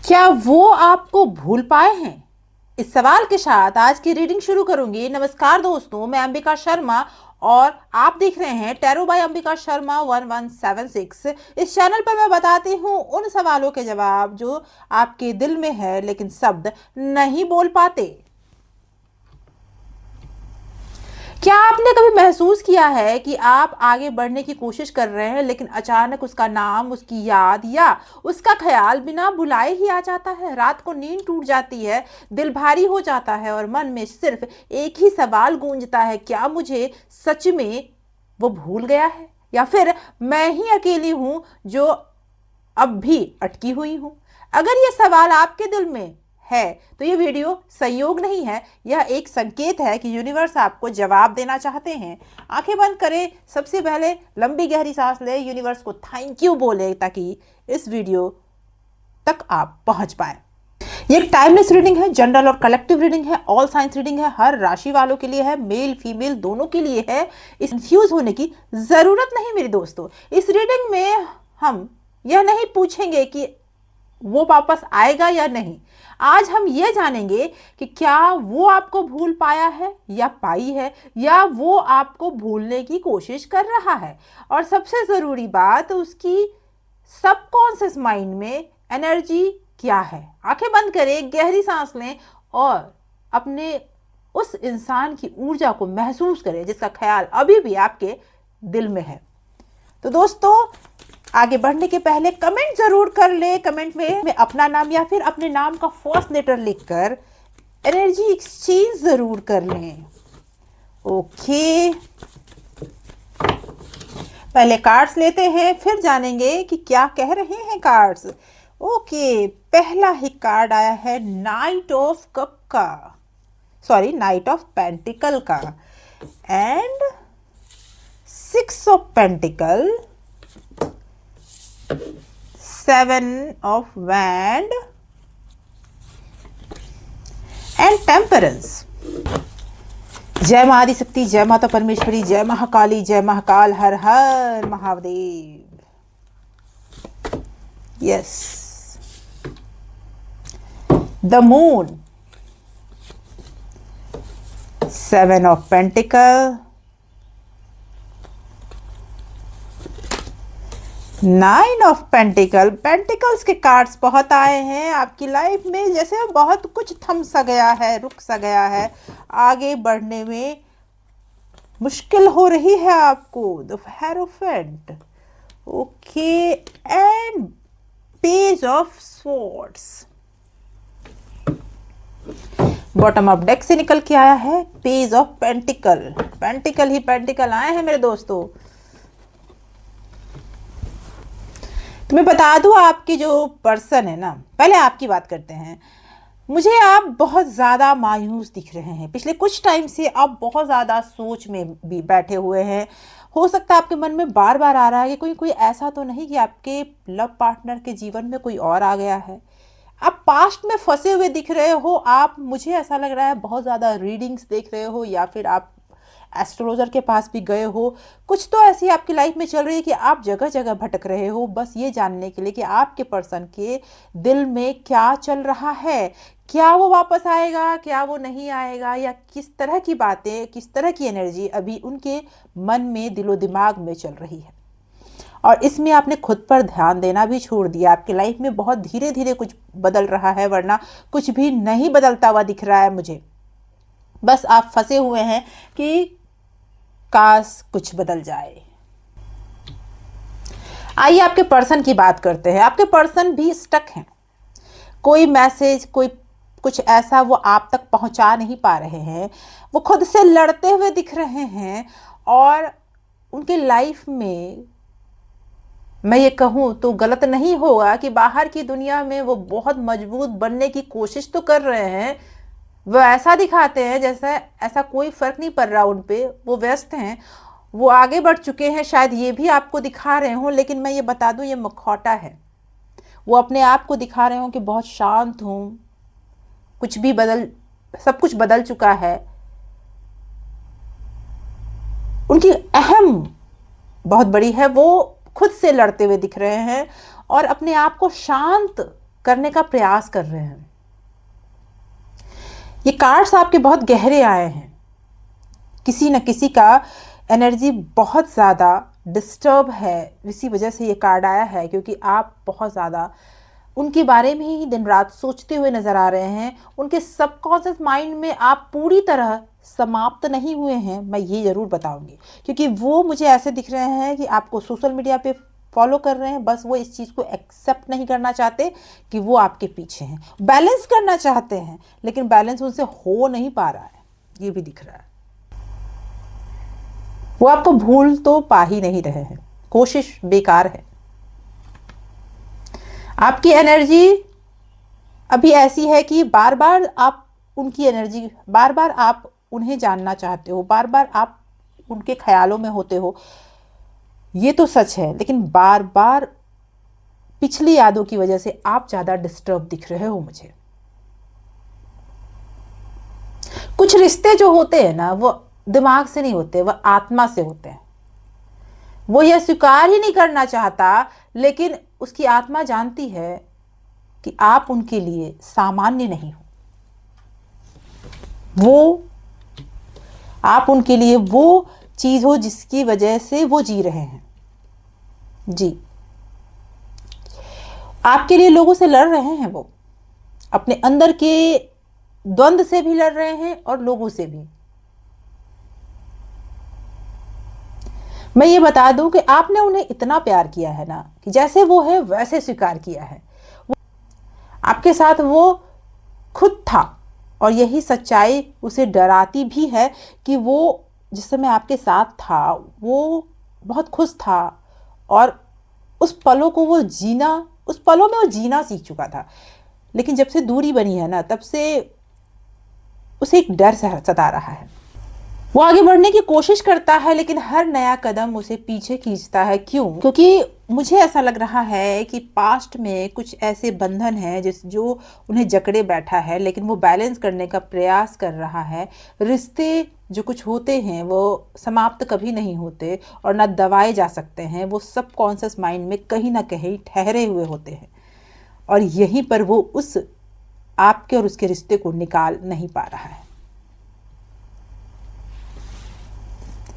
क्या वो आपको भूल पाए हैं? इस सवाल के साथ आज की रीडिंग शुरू करूंगी। नमस्कार दोस्तों, मैं अंबिका शर्मा और आप देख रहे हैं टैरो बाय अंबिका शर्मा 1176। इस चैनल पर मैं बताती हूँ उन सवालों के जवाब जो आपके दिल में है लेकिन शब्द नहीं बोल पाते। क्या आपने कभी महसूस किया है कि आप आगे बढ़ने की कोशिश कर रहे हैं लेकिन अचानक उसका नाम, उसकी याद या उसका ख्याल बिना बुलाए ही आ जाता है? रात को नींद टूट जाती है, दिल भारी हो जाता है और मन में सिर्फ एक ही सवाल गूंजता है, क्या मुझे सच में वो भूल गया है या फिर मैं ही अकेली हूं जो अब भी अटकी हुई हूं? अगर ये सवाल आपके दिल में है तो ये वीडियो संयोग नहीं है, यह एक संकेत है कि यूनिवर्स आपको जवाब देना चाहते हैं। आंखें बंद करें, सबसे पहले लंबी गहरी सांस ले, यूनिवर्स को थैंक यू बोले ताकि इस वीडियो तक आप पहुंच पाए। ये एक टाइमलेस रीडिंग है, जनरल और कलेक्टिव रीडिंग है, ऑल साइंस रीडिंग है, हर राशि वालों के लिए है, मेल फीमेल दोनों के लिए है। इस कंफ्यूज होने की जरूरत नहीं मेरे दोस्तों। इस रीडिंग में हम यह नहीं पूछेंगे कि वो वापस आएगा या नहीं। आज हम ये जानेंगे कि क्या वो आपको भूल पाया है या पाई है, या वो आपको भूलने की कोशिश कर रहा है, और सबसे जरूरी बात, उसकी सबकॉन्शियस माइंड में एनर्जी क्या है। आंखें बंद करें, गहरी सांस लें और अपने उस इंसान की ऊर्जा को महसूस करें जिसका ख्याल अभी भी आपके दिल में है। तो दोस्तों, आगे बढ़ने के पहले कमेंट जरूर कर ले। कमेंट में अपना नाम या फिर अपने नाम का फर्स्ट लेटर लिखकर एनर्जी एक्सचेंज जरूर कर लें। ओके, पहले कार्ड्स लेते हैं, फिर जानेंगे कि क्या कह रहे हैं कार्ड्स। ओके, पहला ही कार्ड आया है नाइट ऑफ कप का, सॉरी नाइट ऑफ पेंटिकल का, and 6 of pentacle, 7 of wand and temperance। जय मां आदिशक्ति, जय माता परमेश्वरी, जय महाकाली, जय महाकाल, हर हर Mahadev. Yes, the moon, 7 of pentacle, 9 of pentacle. Pentacles के कार्ड्स बहुत आए हैं आपकी लाइफ में, जैसे बहुत कुछ थम सा गया है, रुक सा गया है, आगे बढ़ने में मुश्किल हो रही है आपको। The hierophant, okay, and page of swords. Bottom of deck से निकल के आया है page of pentacle. Pentacle he pentacle आए हैं मेरे दोस्तों। तो मैं बता दूं, आपकी जो पर्सन है ना, पहले आपकी बात करते हैं। मुझे आप बहुत ज़्यादा मायूस दिख रहे हैं। पिछले कुछ टाइम से आप बहुत ज़्यादा सोच में भी बैठे हुए हैं। हो सकता है आपके मन में बार बार आ रहा है कि कोई कोई ऐसा तो नहीं कि आपके लव पार्टनर के जीवन में कोई और आ गया है। आप पास्ट में फंसे हुए दिख रहे हो। आप, मुझे ऐसा लग रहा है, बहुत ज़्यादा रीडिंग्स देख रहे हो या फिर आप एस्ट्रोलॉजर के पास भी गए हो। कुछ तो ऐसी आपकी लाइफ में चल रही है कि आप जगह जगह भटक रहे हो, बस ये जानने के लिए कि आपके पर्सन के दिल में क्या चल रहा है। क्या वो वापस आएगा, क्या वो नहीं आएगा, या किस तरह की बातें, किस तरह की एनर्जी अभी उनके मन में, दिलो दिमाग में चल रही है। और इसमें आपने खुद पर ध्यान देना भी छोड़ दिया। आपकी लाइफ में बहुत धीरे धीरे कुछ बदल रहा है, वरना कुछ भी नहीं बदलता हुआ दिख रहा है मुझे। बस आप फंसे हुए हैं कि काश कुछ बदल जाए। आइए आपके पर्सन की बात करते हैं। आपके पर्सन भी स्टक हैं। कोई मैसेज, कोई कुछ ऐसा वो आप तक पहुंचा नहीं पा रहे हैं। वो खुद से लड़ते हुए दिख रहे हैं और उनकी लाइफ में, मैं ये कहूँ तो गलत नहीं होगा कि बाहर की दुनिया में वो बहुत मजबूत बनने की कोशिश तो कर रहे हैं। वो ऐसा दिखाते हैं जैसे ऐसा कोई फर्क नहीं पड़ रहा उन पे, वो व्यस्त हैं, वो आगे बढ़ चुके हैं, शायद ये भी आपको दिखा रहे हों। लेकिन मैं ये बता दूं, ये मुखौटा है। वो अपने आप को दिखा रहे हों कि बहुत शांत हूँ, कुछ भी बदल, सब कुछ बदल चुका है। उनकी अहम बहुत बड़ी है। वो खुद से लड़ते हुए दिख रहे हैं और अपने आप को शांत करने का प्रयास कर रहे हैं। ये कार्ड्स आपके बहुत गहरे आए हैं। किसी न किसी का एनर्जी बहुत ज़्यादा डिस्टर्ब है, इसी वजह से ये कार्ड आया है, क्योंकि आप बहुत ज़्यादा उनके बारे में ही दिन रात सोचते हुए नज़र आ रहे हैं। उनके सबकॉन्शियस माइंड में आप पूरी तरह समाप्त नहीं हुए हैं, मैं ये ज़रूर बताऊंगी, क्योंकि वो मुझे ऐसे दिख रहे हैं कि आपको सोशल मीडिया पे फॉलो कर रहे हैं, बस वो इस चीज़ को एक्सेप्ट नहीं करना चाहते कि वो आपके पीछे हैं। बैलेंस करना चाहते हैं, लेकिन बैलेंस उनसे हो नहीं पा रहा है, ये भी दिख रहा है। वो आपको भूल तो पा ही नहीं रहे हैं, कोशिश बेकार है। आपकी एनर्जी अभी ऐसी है कि बार बार आप उनकी एनर्जी, बार बार आप उन्हें जानना चाहते हो, बार बार आप उनके ख्यालों में होते हो, ये तो सच है, लेकिन बार बार पिछली यादों की वजह से आप ज़्यादा डिस्टर्ब दिख रहे हो मुझे। कुछ रिश्ते जो होते हैं ना, वो दिमाग से नहीं होते, वह आत्मा से होते हैं। वो यह स्वीकार ही नहीं करना चाहता, लेकिन उसकी आत्मा जानती है कि आप उनके लिए सामान्य नहीं हो। वो आप उनके लिए वो चीज हो जिसकी वजह से वो जी रहे हैं। जी, आपके लिए लोगों से लड़ रहे हैं, वो अपने अंदर के द्वंद्व से भी लड़ रहे हैं और लोगों से भी। मैं ये बता दूं कि आपने उन्हें इतना प्यार किया है ना, कि जैसे वो है वैसे स्वीकार किया है। आपके साथ वो खुद था, और यही सच्चाई उसे डराती भी है कि वो जिस समय आपके साथ था वो बहुत खुश था, और उस पलों को वो जीना, उस पलों में वो जीना सीख चुका था। लेकिन जब से दूरी बनी है ना, तब से उसे एक डर सता रहा है। वो आगे बढ़ने की कोशिश करता है, लेकिन हर नया कदम उसे पीछे खींचता है। क्यों? क्योंकि मुझे ऐसा लग रहा है कि पास्ट में कुछ ऐसे बंधन हैं जो उन्हें जकड़े बैठा है, लेकिन वो बैलेंस करने का प्रयास कर रहा है। रिश्ते जो कुछ होते हैं वो समाप्त कभी नहीं होते और ना दबाए जा सकते हैं। वो सबकॉन्शियस माइंड में कहीं ना कहीं ठहरे हुए होते हैं, और यहीं पर वो उस आपके और उसके रिश्ते को निकाल नहीं पा रहा है।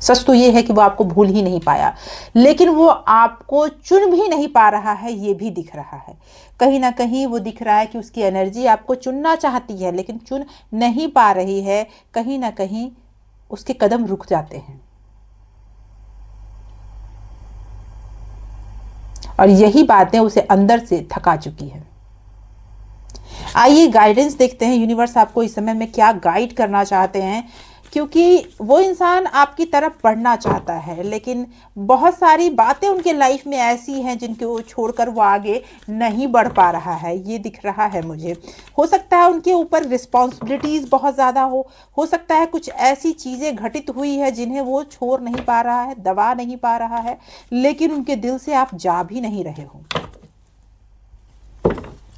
सच तो ये है कि वो आपको भूल ही नहीं पाया, लेकिन वो आपको चुन भी नहीं पा रहा है, ये भी दिख रहा है। कहीं ना कहीं वो दिख रहा है कि उसकी एनर्जी आपको चुनना चाहती है, लेकिन चुन नहीं पा रही है। कहीं ना कहीं उसके कदम रुक जाते हैं, और यही बातें उसे अंदर से थका चुकी है। आइए गाइडेंस देखते हैं, यूनिवर्स आपको इस समय में क्या गाइड करना चाहते हैं, क्योंकि वो इंसान आपकी तरफ बढ़ना चाहता है, लेकिन बहुत सारी बातें उनके लाइफ में ऐसी हैं जिनको छोड़कर वो आगे नहीं बढ़ पा रहा है, ये दिख रहा है मुझे। हो सकता है उनके ऊपर रिस्पॉन्सिबिलिटीज़ बहुत ज़्यादा हो सकता है कुछ ऐसी चीज़ें घटित हुई है जिन्हें वो छोड़ नहीं पा रहा है, दबा नहीं पा रहा है, लेकिन उनके दिल से आप जा भी नहीं रहे हो।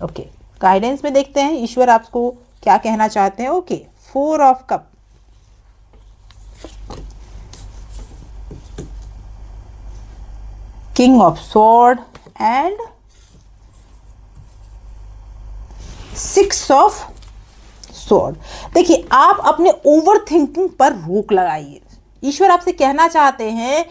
ओके, गाइडेंस में देखते हैं ईश्वर आपको क्या कहना चाहते हैं। Okay, 4 of cup, king of sword and 6 of sword. देखिए, आप अपने ओवर थिंकिंग पर रोक लगाइए। ईश्वर आपसे कहना चाहते हैं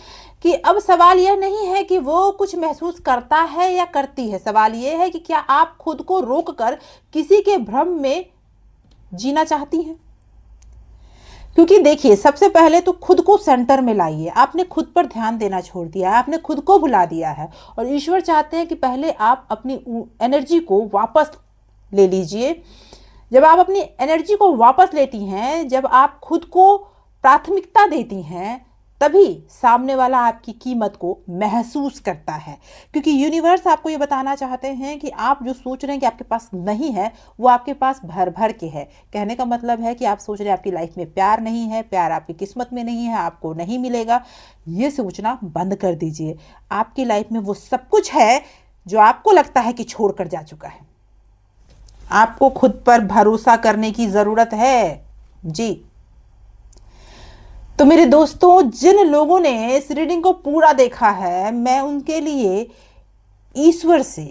कि अब सवाल यह नहीं है कि वो कुछ महसूस करता है या करती है, सवाल यह है कि क्या आप खुद को रोककर किसी के भ्रम में जीना चाहती हैं। क्योंकि देखिए, सबसे पहले तो खुद को सेंटर में लाइए। आपने खुद पर ध्यान देना छोड़ दिया है, आपने खुद को भुला दिया है, और ईश्वर चाहते हैं कि पहले आप अपनी एनर्जी को वापस ले लीजिए। जब आप अपनी एनर्जी को वापस लेती हैं, जब आप खुद को प्राथमिकता देती हैं, तभी सामने वाला आपकी कीमत को महसूस करता है। क्योंकि यूनिवर्स आपको ये बताना चाहते हैं कि आप जो सोच रहे हैं कि आपके पास नहीं है, वो आपके पास भर भर के है। कहने का मतलब है कि आप सोच रहे हैं आपकी लाइफ में प्यार नहीं है, प्यार आपकी किस्मत में नहीं है, आपको नहीं मिलेगा। ये सोचना बंद कर दीजिए। आपकी लाइफ में वो सब कुछ है जो आपको लगता है कि छोड़ कर जा चुका है। आपको खुद पर भरोसा करने की जरूरत है। जी, तो मेरे दोस्तों, जिन लोगों ने इस रीडिंग को पूरा देखा है, मैं उनके लिए ईश्वर से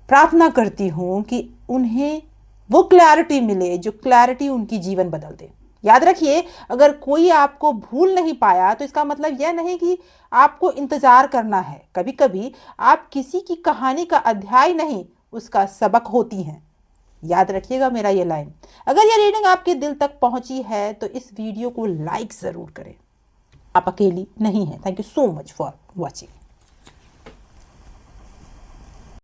प्रार्थना करती हूँ कि उन्हें वो क्लैरिटी मिले जो क्लैरिटी उनकी जीवन बदल दे। याद रखिए, अगर कोई आपको भूल नहीं पाया तो इसका मतलब यह नहीं कि आपको इंतजार करना है। कभी कभी आप किसी की कहानी का अध्याय नहीं, उसका सबक होती हैं। याद रखिएगा मेरा ये लाइन। अगर ये रीडिंग आपके दिल तक पहुंची है तो इस वीडियो को लाइक जरूर करें। आप अकेली नहीं हैं। Thank you so much for watching.